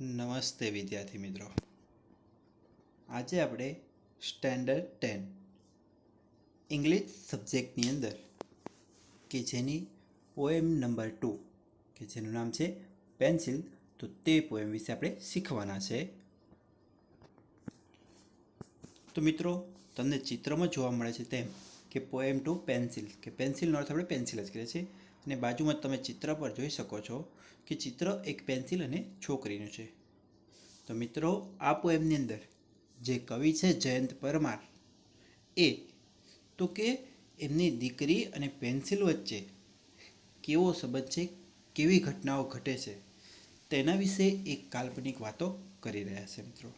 નમસ્તે વિદ્યાર્થી મિત્રો. આજે આપણે સ્ટેન્ડર્ડ 10 ઇંગ્લિશ સબ્જેક્ટની અંદર કે જેની પોએમ નંબર 2 કે જેનું નામ છે પેન્સિલ, તો તે પોએમ વિશે આપણે શીખવાના છે. તો મિત્રો, તમને ચિત્રમાં જોવા મળે છે તેમ કે પોએમ ટુ પેન્સિલ, કે પેન્સિલનો અર્થ આપણે પેન્સિલ જ કરીએ છીએ. અને બાજુમાં તમે ચિત્ર પર જોઈ શકો છો કે ચિત્ર એક પેન્સિલ અને છોકરીનું છે. તો મિત્રો, આ પોએમની અંદર જે કવિ છે જયંત પરમાર, એ તો કે એમની દીકરી અને પેન્સિલ વચ્ચે કેવો સંબંધ છે, કેવી ઘટનાઓ ઘટે છે, તેના વિશે એક કાલ્પનિક વાતો કરી રહ્યા છે મિત્રો.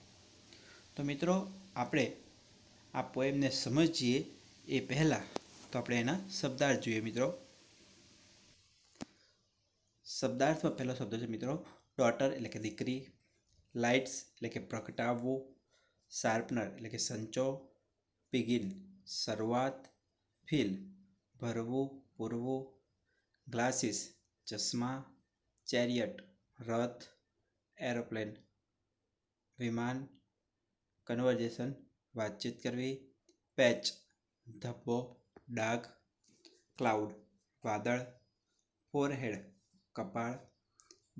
તો મિત્રો, આપણે આ પોએમને સમજીએ એ પહેલાં તો આપણે એના શબ્દાર્થ જોઈએ મિત્રો. શબ્દાર્થમાં પહેલો શબ્દ છે મિત્રો ડોટર એટલે કે દીકરી, લાઇટ્સ એટલે કે પ્રગટાવવું, શાર્પનર એટલે કે સંચો, બિગિન શરૂઆત, ફિલ ભરવું પૂરવું, ગ્લાસીસ ચશ્મા, ચેરિયટ રથ, એરોપ્લેન વિમાન, કન્વર્ઝેશન વાતચીત કરવી, પેચ ધબ્બો ડાઘ, ક્લાઉડ વાદળ, ફોરહેડ કપાળ,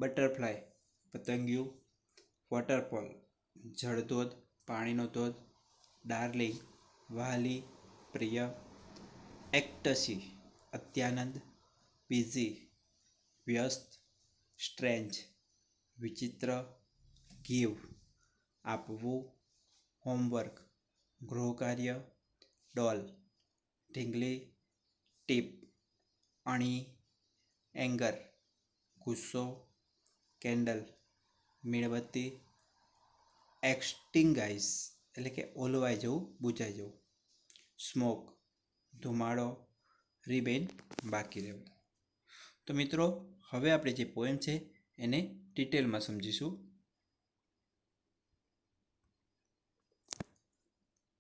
બટરફ્લાય પતંગિયું, વોટરફોલ જળધોધ પાણીનો ધોધ, ડાર્લિંગ વહાલી પ્રિય, એક્ટસી અત્યાનંદ, બિઝી વ્યસ્ત, સ્ટ્રેન્જ વિચિત્ર, ગીવ આપવું, હોમવર્ક ગૃહકાર્ય, ડોલ ઢીંગલી, ટીપ અણી, એંગર ગુસ્સો, કેન્ડલ મીણબત્તી, એક્સટિંગાઇઝ એટલે કે ઓલવાઈ જવું બુજાઈ જવું, સ્મોક ધુમાડો, રિબેન બાકી રહેવું. તો મિત્રો, હવે આપણે જે પોએમ છે એને ડિટેલમાં સમજીશું.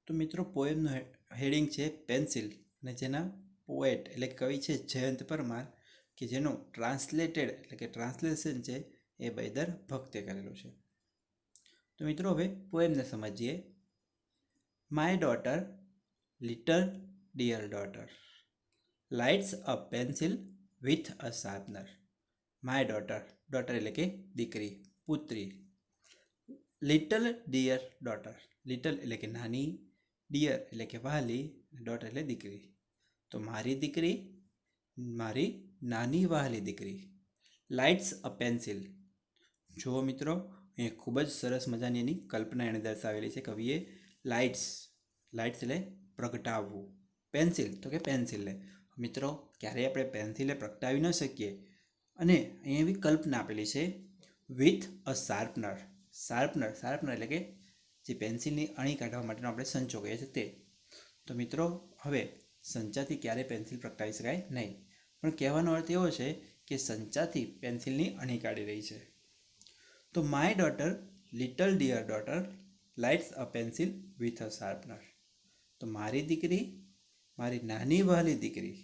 તો મિત્રો, પોએમનું હેડિંગ છે પેન્સિલ, અને જેના પોએટ એટલે કવિ છે જયંત પરમાર, કે જેનું ટ્રાન્સલેટેડ એટલે કે ટ્રાન્સલેશન છે એ બૈદર ભક્તે કરેલું છે. તો મિત્રો, હવે પોએમને સમજીએ. My daughter, little dear daughter, lights a pencil with a sharpener. My daughter, daughter એટલે કે દીકરી, પુત્રી. લિટલ ડિયર ડોટર, લિટલ એટલે કે નાની, ડિયર એટલે કે વહાલી, ડોટર એટલે દીકરી. તો મારી દીકરી, મારી નાની વહાલી દીકરી. Lights a pencil. જુઓ મિત્રો, અહીંયા ખૂબ જ સરસ મજાની એની કલ્પના એણે દર્શાવેલી છે કવિએ. લાઇટ્સ, લાઇટ્સ એટલે પ્રગટાવવું. પેન્સિલ તો કે પેન્સિલને. મિત્રો, ક્યારેય આપણે પેન્સિલને પ્રગટાવી ન શકીએ, અને અહીંયા એવી કલ્પના આપેલી છે with a sharpener. Sharpener, sharpener એટલે કે જે પેન્સિલની અણી કાઢવા માટેનો આપણે સંચો કહીએ છીએ તે. તો મિત્રો, હવે સંચાથી ક્યારેય પેન્સિલ પ્રગટાવી શકાય નહીં, પણ કહેવાનો અર્થ એવો છે કે સંચાથી પેન્સિલની અણી કાઢી રહી છે. તો my daughter, little dear daughter, lights a pencil with a sharpener. તો મારી દીકરી, મારી નાની વહાલી દીકરી,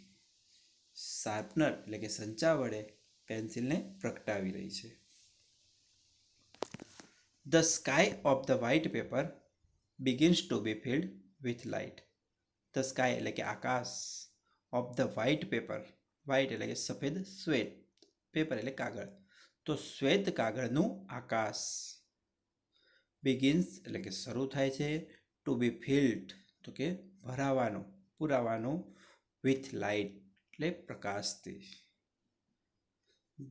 શાર્પનર એટલે કે સંચા વડે પેન્સિલને પ્રગટાવી રહી છે. The sky of the white paper begins to be filled with light. The sky એટલે કે આકાશ, of the white paper, white એટલે કે સફેદ, શ્વેત, પેપર એટલે કાગળ, તો શ્વેત કાગળનું આકાશ. begins એટલે કે શરૂ થાય છે, to be filled તો કે ભરાવાનું, પુરાવાનું, with light એટલે પ્રકાશથી.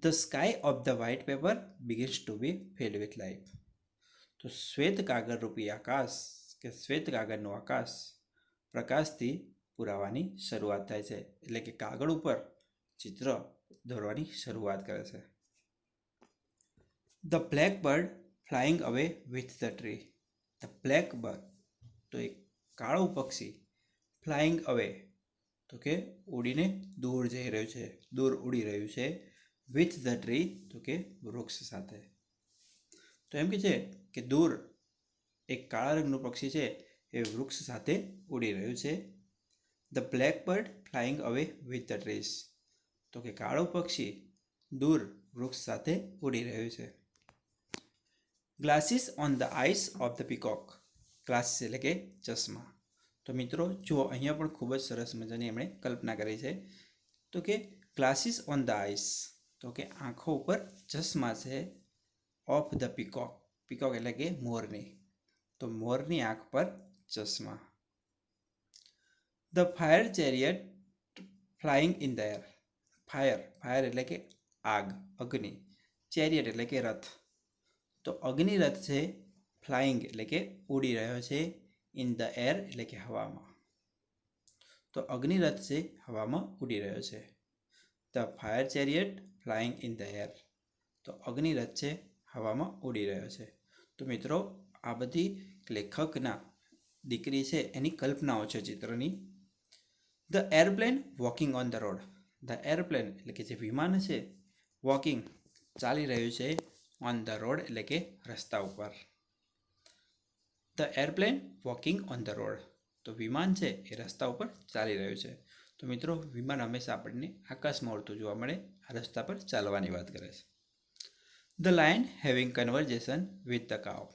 The sky of the white paper begins to be filled with light. તો શ્વેત કાગળ રૂપી આકાશ કે શ્વેત કાગળનું આકાશ પ્રકાશથી પુરાવાની શરૂઆત થાય છે, એટલે કે કાગળ ઉપર ચિત્ર દોરવાની શરૂઆત કરે છે. The black bird flying away with the tree. The black bird તો એક કાળું પક્ષી, ફ્લાઇંગ અવે તો કે ઉડીને દૂર જઈ રહ્યું છે, દૂર ઉડી રહ્યું છે, વિથ ધ ટ્રી તો કે વૃક્ષ સાથે. તો એમ કે છે કે દૂર એક કાળા રંગનું પક્ષી છે એ વૃક્ષ સાથે ઉડી રહ્યું છે. The black bird flying away with the trees તો કે કાળું પક્ષી દૂર વૃક્ષ સાથે ઉડી રહ્યું છે. Glasses on the eyes of the peacock. Glasses એટલે કે ચશ્મા. તો મિત્રો જુઓ, અહીંયા પણ ખૂબ જ સરસ મજાની એમણે કલ્પના કરી છે. તો કે ગ્લાસીસ ઓન ધ આઈસ, તો કે આંખો ઉપર ચશ્મા છે, ઓફ ધ પીકોક. પીકોક એટલે કે મોરની. તો મોરની આંખ પર ચશ્મા. The fire chariot flying in the air. Fire એટલે કે આગ, અગ્નિ. ચેરિયટ એટલે કે રથ. તો અગ્નિરથ છે, ફ્લાઇંગ એટલે કે ઉડી રહ્યો છે, ઇન ધ એર એટલે કે હવામાં. તો અગ્નિરથ છે, હવામાં ઉડી રહ્યો છે. The fire chariot flying in the air. તો અગ્નિરથ છે, હવામાં ઉડી રહ્યો છે. તો મિત્રો આ બધી લેખકના દીકરી છે એની કલ્પનાઓ છે ચિત્રની. The airplane walking on the road. The airplane એટલે કે જે વિમાન છે, વોકિંગ ચાલી રહ્યું છે, ઓન ધ રોડ એટલે કે રસ્તા ઉપર. The airplane walking on the road. તો વિમાન છે એ રસ્તા ઉપર ચાલી રહ્યું છે. તો મિત્રો વિમાન હંમેશા આપણને આકાશમાં ઉડતું જોવા મળે, આ રસ્તા પર ચાલવાની વાત કરે છે. The lion having conversion with the cow.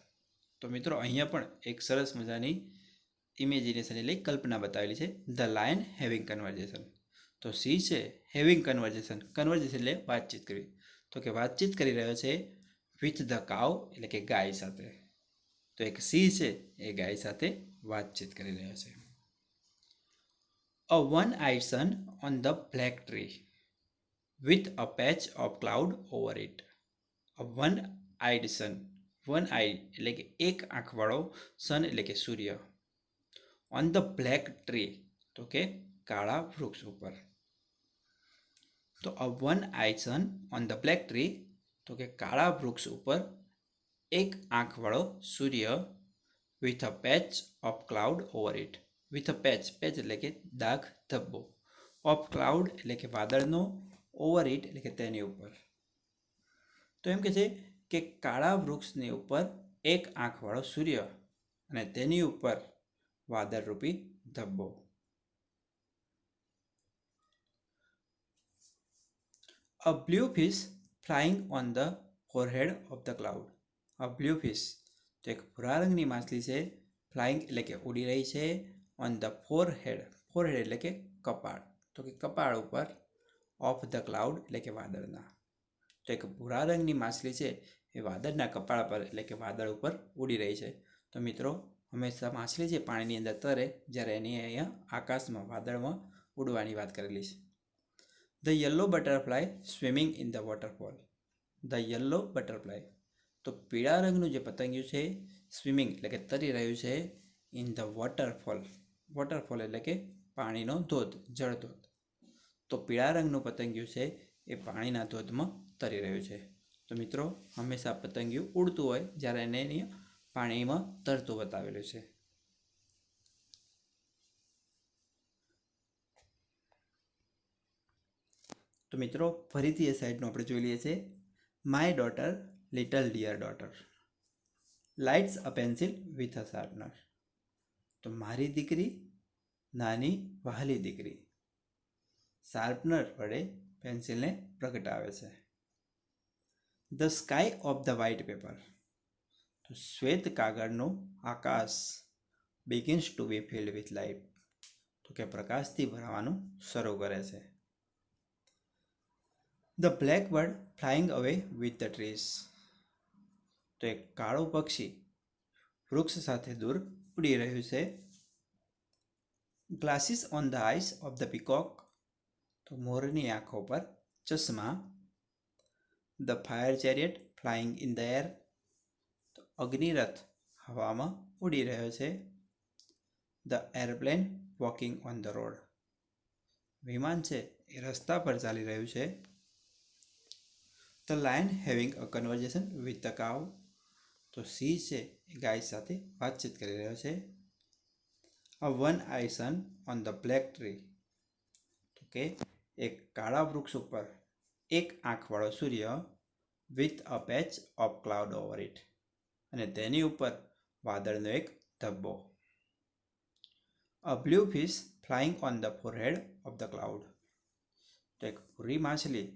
તો મિત્રો અહીંયા પણ એક સરસ મજાની ઇમેજિનેશન એટલે કલ્પના બતાવેલી છે. The lion having conversion. તો સિંહ છે હેવિંગ કન્વર્ઝેશન. કન્વર્ઝેશન એટલે વાતચીત કરવી. તો કે વાતચીત કરી રહ્યો છે વિથ ધ કાવ એટલે કે ગાય સાથે. તો એક સિંહ છે એ ગાય સાથે વાતચીત કરી રહ્યો છે. A one eyed sun on the black tree with a patch of cloud over it. A one eyed sun. One eyed એટલે કે એક આંખવાળો, સન એટલે કે સૂર્ય. ઓન ધ બ્લેક ટ્રી તો કે કાળા વૃક્ષ ઉપર. તો a one eyed sun on the black tree તો કે કાળા વૃક્ષ ઉપર એક આંખવાળો સૂર્ય, with a patch of cloud over it. With a patch એટલે કે દાગ, ધબ્બો. ઓફ ક્લાઉડ એટલે કે વાદળનો, ઓવર ઇટ એટલે કે તેની ઉપર. તો એમ કે છે કે કાળા વૃક્ષની ઉપર એક આંખવાળો સૂર્ય અને તેની ઉપર વાદળરૂપી ધબ્બો. A blue fish flying on the forehead of the cloud. A blue fish તો એક ભૂરા રંગની માછલી છે, ફ્લાઇંગ એટલે કે ઉડી રહી છે, ઓન ધ ફોરહેડ. ફોરહેડ એટલે કે કપાળ. તો કે કપાળ ઉપર, ઓફ ધ ક્લાઉડ એટલે કે વાદળના. તો એક ભૂરા રંગની માછલી છે એ વાદળના કપાળ પર એટલે કે વાદળ ઉપર ઉડી રહી છે. તો મિત્રો હંમેશા માછલી છે પાણીની અંદર તરે, જ્યારે એની અહીંયા આકાશમાં વાદળમાં ઉડવાની વાત કરેલી છે. The yellow butterfly swimming in the waterfall. The yellow butterfly તો પીળા રંગનું જે પતંગિયું છે, સ્વિમિંગ એટલે કે તરી રહ્યું છે, ઇન ધ વોટરફોલ. વોટરફોલ એટલે કે પાણીનો ધોધ, જળધોધ. તો પીળા રંગનું પતંગિયું છે એ પાણીના ધોધમાં તરી રહ્યું છે. તો મિત્રો હંમેશા પતંગિયું ઉડતું હોય જ્યારે એને પાણીમાં તરતું બતાવેલું છે. તો મિત્રો ફરીથી એ સાઈડનું આપણે જોઈ લઈએ છીએ. My daughter, little dear daughter, lights a pencil with a sharpener. તો મારી દીકરી, નાની વહાલી દીકરી, શાર્પનર વડે પેન્સિલને પ્રગટાવે છે. The sky of the white paper. તો શ્વેત કાગળનું આકાશ, begins to be filled with light. તો કે પ્રકાશથી ભરાવાનું શરૂ કરે છે. The black bird flying away with the trees. તો એક કાળું પક્ષી વૃક્ષ સાથે દૂર ઉડી રહ્યું છે. Glasses on the eyes of the peacock. તો મોરની આંખો પર ચશ્મા. The fire chariot flying in the air. તો અગ્નિરથ હવામાં ઉડી રહ્યો છે. The airplane walking on the road. વિમાન છે એ રસ્તા પર ચાલી રહ્યું છે. The lion having a conversation with the cow. તો સિંહ છે એ ગાય સાથે વાતચીત કરી રહ્યો છે. A one eye sun on the black tree. તો કે એક કાળા વૃક્ષ ઉપર એક આંખવાળો સૂર્ય, with a patch of cloud over it. અને તેની ઉપર વાદળનો એક ધબ્બો. A blue fish flying on the forehead of the cloud. તો એક ભૂરી માછલી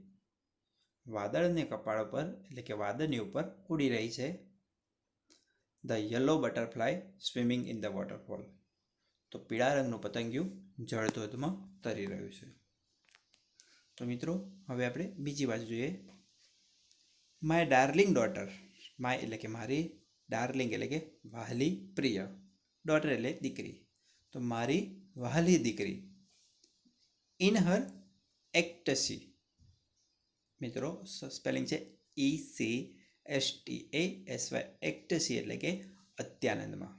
વાદળને કપાળ પર એટલે કે વાદળની ઉપર ઉડી રહી છે. The yellow butterfly swimming in the waterfall. તો પીળા રંગનું પતંગિયું જળધોધમાં તરી રહ્યું છે. તો મિત્રો હવે આપણે બીજી બાજુ જોઈએ. My darling daughter. માય એટલે કે મારી, ડાર્લિંગ એટલે કે વહાલી પ્રિય, ડોટર એટલે દીકરી. તો મારી વહાલી દીકરી. In her ecstasy. મિત્રો સ્પેલિંગ છે ECSTASY. એક્ટસી એટલે કે અત્યાનંદમાં.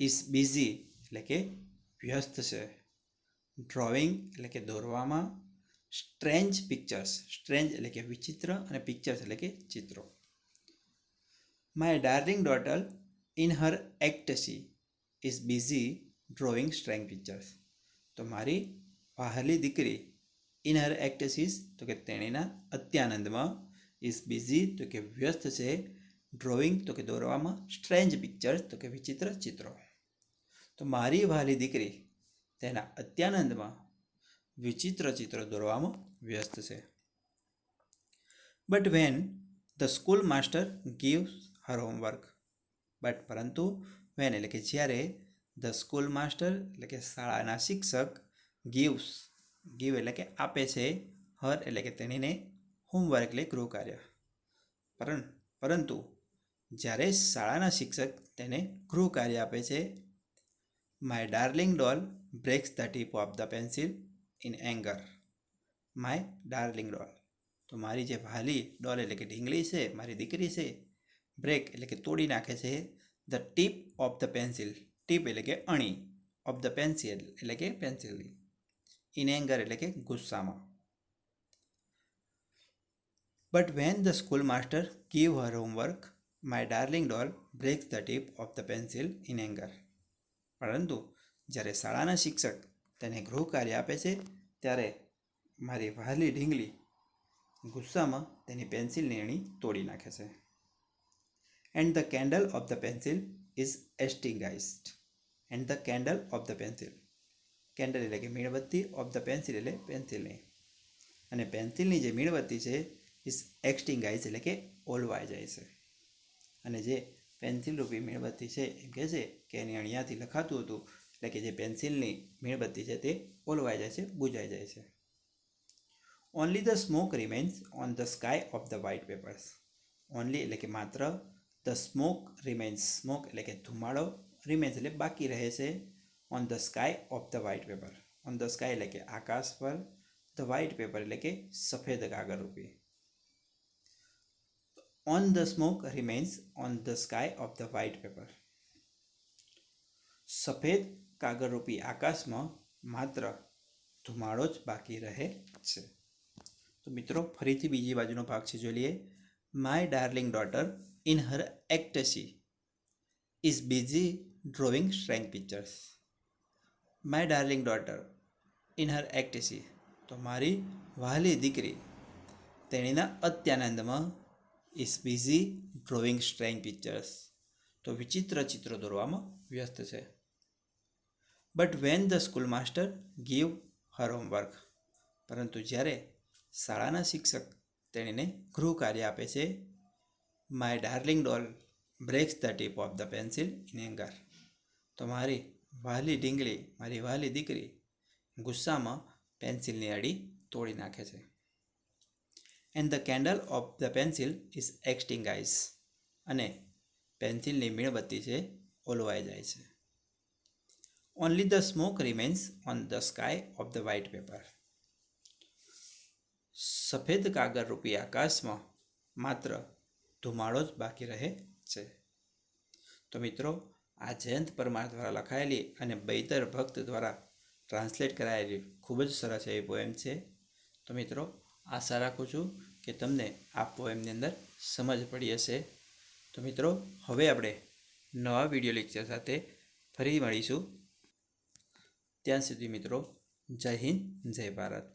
ઇઝ બિઝી એટલે કે વ્યસ્ત છે. ડ્રોઈંગ એટલે કે દોરવામાં. Strange pictures. સ્ટ્રેન્જ એટલે કે વિચિત્ર અને પિક્ચર્સ એટલે કે ચિત્રો. My darling daughter in her ecstasy is busy drawing strange pictures. તો મારી વહાલી દીકરી ઇન હર એક્ટસીસ તો કે તેણીના અત્યાનંદમાં, ઇઝ બિઝી તો કે વ્યસ્ત છે, ડ્રોઈંગ તો કે દોરવામાં, સ્ટ્રેન્જ પિક્ચર્સ તો કે વિચિત્ર ચિત્રો. તો મારી વહાલી દીકરી તેના અત્યાનંદમાં વિચિત્ર ચિત્રો દોરવામાં વ્યસ્ત છે. But when the school master gives Har homework. પરંતુ વેન એટલે કે જ્યારે, ધ સ્કૂલ માસ્ટર એટલે કે શાળાના શિક્ષક, ગીવ્સ એટલે કે આપે છે, હર એટલે કે તેણીને, હોમવર્ક એટલે ગૃહ કાર્ય. પરંતુ જ્યારે શાળાના શિક્ષક તેને ગૃહ કાર્ય આપે છે, my darling doll breaks the tip of the pencil in anger. My darling doll. તો મારી જે વહાલી ડોલ એટલે કે ઢીંગલી છે, મારી દીકરી છે, બ્રેક એટલે કે તોડી નાખે છે the tip of the pencil. Tip એટલે કે અણી, ઓફ ધ પેન્સિલ એટલે કે પેન્સિલની, ઇન એંગર એટલે કે ગુસ્સામાં. But when the school master give her homework, my darling doll breaks the tip of the pencil in anger. પરંતુ જ્યારે શાળાના શિક્ષક તેને ગૃહ કાર્ય આપે છે, ત્યારે મારી વહાલી ઢીંગલી ગુસ્સામાં તેની પેન્સિલની અણી તોડી નાખે છે. And the candle of the pencil is extinguished. And the candle of the pencil. Candle એટલે કે મીણબત્તી, ઓફ ધ પેન્સિલ એટલે પેન્સિલની. અને પેન્સિલની જે મીણબત્તી છે ઇઝ એક્સટિંગ્વિશ્ડ એટલે કે ઓલવાઈ જાય છે. અને જે પેન્સિલ રૂપી મીણબત્તી છે એમ કહે છે કે એની અણિયાથી લખાતું હતું, એટલે કે જે પેન્સિલની મીણબત્તી છે તે ઓલવાઈ જાય છે, બુઝાઈ જાય છે. Only the smoke remains on the sky of the white papers. Only એટલે કે માત્ર, ધ સ્મોક રિમેન્સ, સ્મોક એટલે કે ધુમાડો, રિમેન્સ એટલે બાકી રહે છે, on the sky of the white paper. On the sky એટલે કે આકાશ પર, ધ વ્હાઇટ પેપર એટલે કે સફેદ કાગળ રૂપી. On the smoke remains on the sky of the white paper. સફેદ કાગળરૂપી આકાશમાં માત્ર ધુમાડો જ બાકી રહે છે. તો મિત્રો ફરીથી બીજી બાજુનો ભાગ છે, જોઈ લઈએ. My darling daughter in her ecstasy is busy drawing strange pictures. My darling daughter in her ecstasy. તો મારી વહાલી દીકરી તેણીના અત્યાનંદમાં, is busy drawing strange pictures. તો વિચિત્ર ચિત્રો દોરવામાં વ્યસ્ત છે. But when the school master give her homework. પરંતુ જ્યારે શાળાના શિક્ષક તેણીને ગૃહ કાર્ય આપે છે, my darling doll breaks the tip of the pencil in anger. તો મારી વહાલી ઢીંગલી, મારી વહાલી દીકરી ગુસ્સામાં પેન્સિલની અડી તોડી નાખે છે. And the candle of the pencil is extinguished. અને પેન્સિલની મીણબત્તી છે ઓલવાઈ જાય છે. Only the smoke remains on the sky of the white paper. સફેદ કાગળ રૂપી આકાશમાં માત્ર ધુમાડો જ બાકી રહે છે. તો મિત્રો આ જયંત પરમાર દ્વારા લખાયેલી અને બૈદર ભક્ત દ્વારા ટ્રાન્સલેટ કરાયેલી ખૂબ જ સરસ એવી પોએમ છે. તો મિત્રો આશા રાખું છું કે તમને આ પોએમની અંદર સમજ પડી હશે. તો મિત્રો હવે આપણે નવા વિડીયો લેક્ચર સાથે ફરી મળીશું. ત્યાં સુધી મિત્રો જય હિન્દ, જય ભારત.